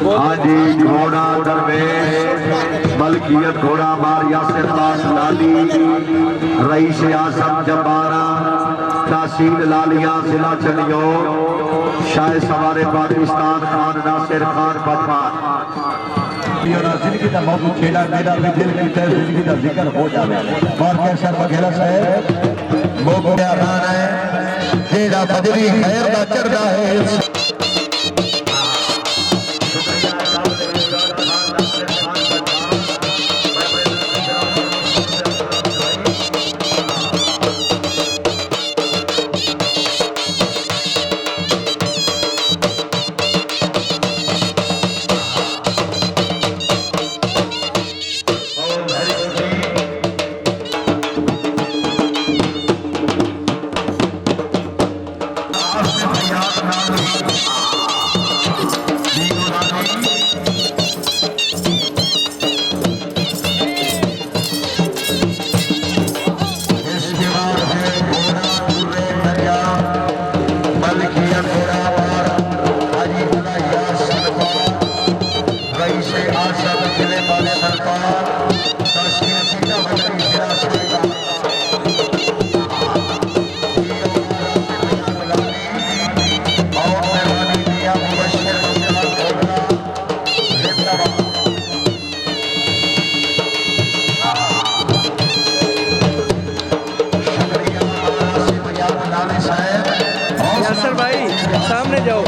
हाजी घोड़ा दरवेश मलकियत घोड़ा मार यासिर खास लाली रईस आजम जबारा तहसील लालिया जिला चलियो शाह सवारे पाकिस्तान खान नासिर खान पठान जिंदगी का मौजूद खेला मेरा भी दिल की तरह जिंदगी का जिक्र हो जावे और कैसर वगैरह से वो गोया गाना है तेरा बदरी खैर दा चढ़दा है सामने जाओ।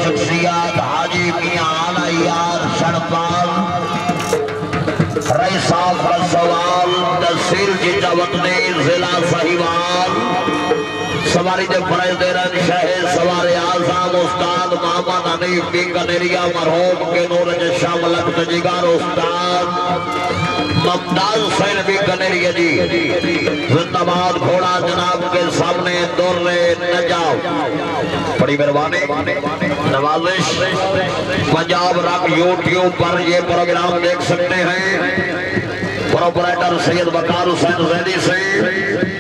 शख्सियत हाजी मियां आला यार शड़पाल रईसा सवाल तहसील की जवतनी जिला साहिवाल सवारी दे फराज दे रहे शाहे सवारे आज़ाम उस्ताद मोहम्मद हनीफ बिन कनेरिया मरहूम के नूर के शामिल जिगर उस्ताद ममताज हुसैन बिन कनेरिया जी जिंदाबाद घोड़ा जनाब के सामने दौरे न जाओ। बड़ी मेहरबानी नवाजिश पंजाब रंग यूट्यूब पर ये प्रोग्राम देख सकते हैं प्रोपराइटर सैयद वकार हुसैन जैदी से।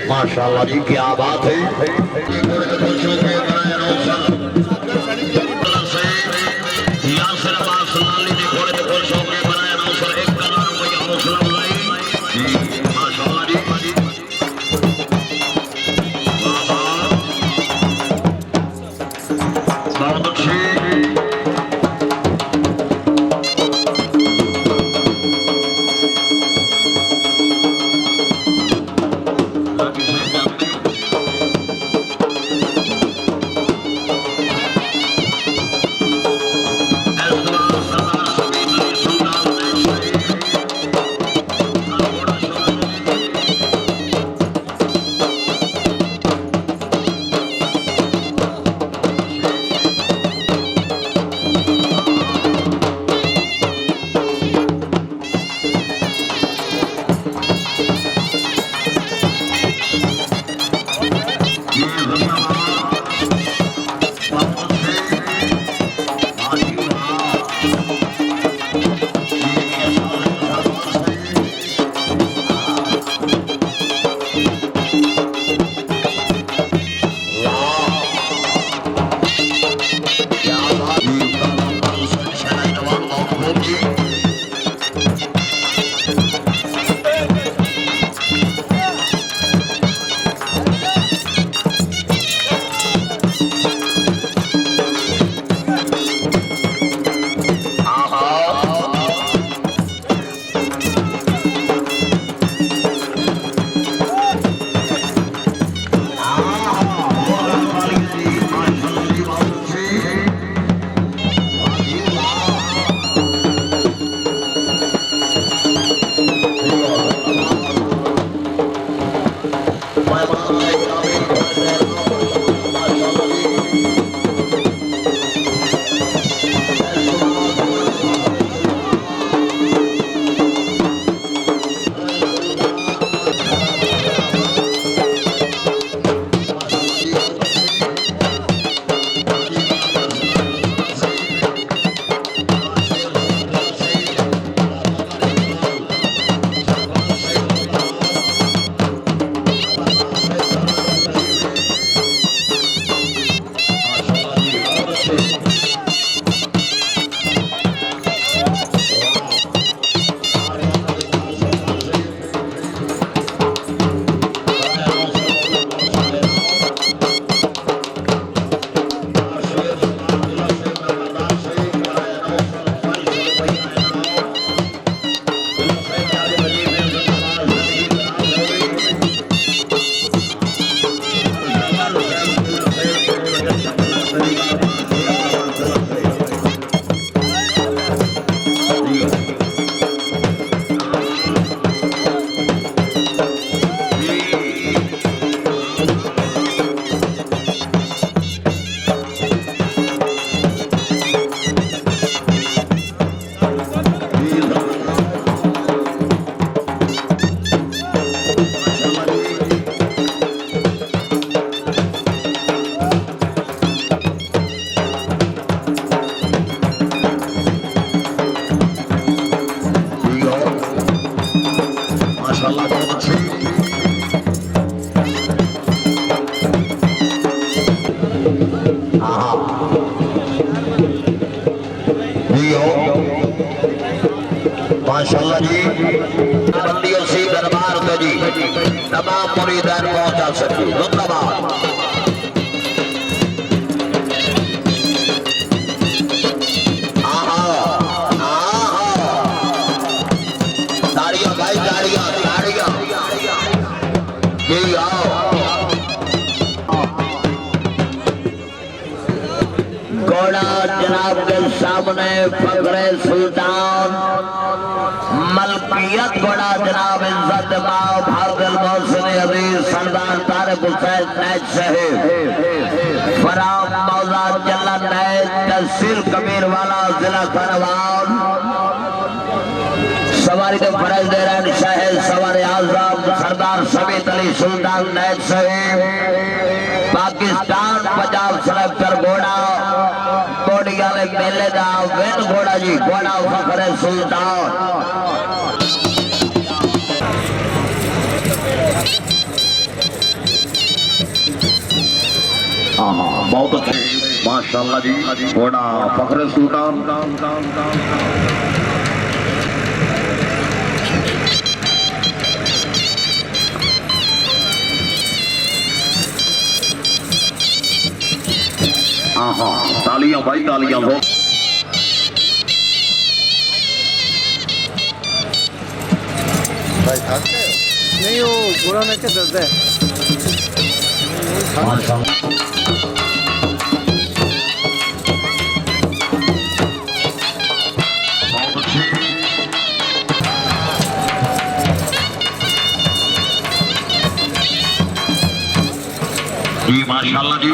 माशाल्लाह जी क्या बात है। माशाल्लाह जी बंदियों से दरबार में जी तमाम मुरीदान पहुंचा सके। धन्यवाद। ताड़ियां भाई ताड़ियां ताड़ियां ये आओ घोड़ा जनाब के सामने फखरे सुल्तान मलकियत घोड़ा जनाब इज्जत माओ भागल मोहसिन अजीज सरदार तारिक हुसैन नैज साहिब फराम मौला जल्ला नैज तहसील कबीर वाला जिला करवान सवारी के फरज दे रहे शाहिद सवार आजम सरदार समीत अली सुल्तान नैज साहिब पाकिस्तान पंजाब सेलेक्टर घोड़ा कोड़ी वाले मेले का वेन घोड़ा जी घोड़ा फखरे सुल्तान बहुत अच्छे माशाल्लाह जी घोड़ा फखरे सुल्तान तालियां भाई तालियां हो नहीं वो बुरा में क्या दर्द है जी माशाल्लाह जी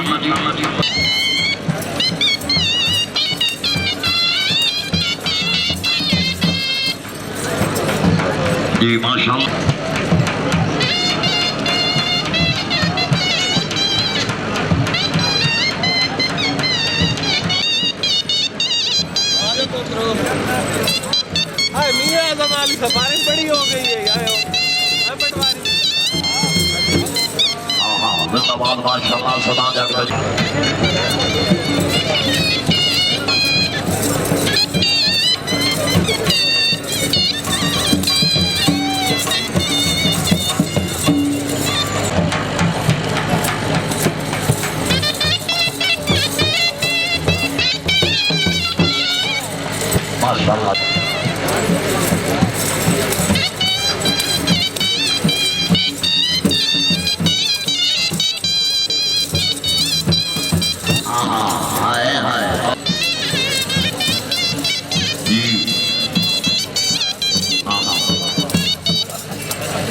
जी माशाल्लाह सफारी बड़ी हो गई है पटवारी जिंदाबाद माशाल्लाह सदा जगत जी माशाल्लाह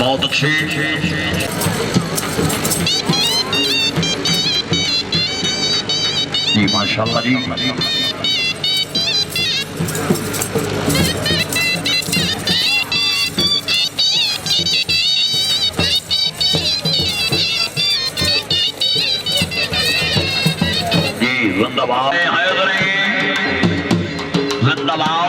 बहुत अच्छे जी माशाल्लाह जी जिंदाबाद जिंदाबाद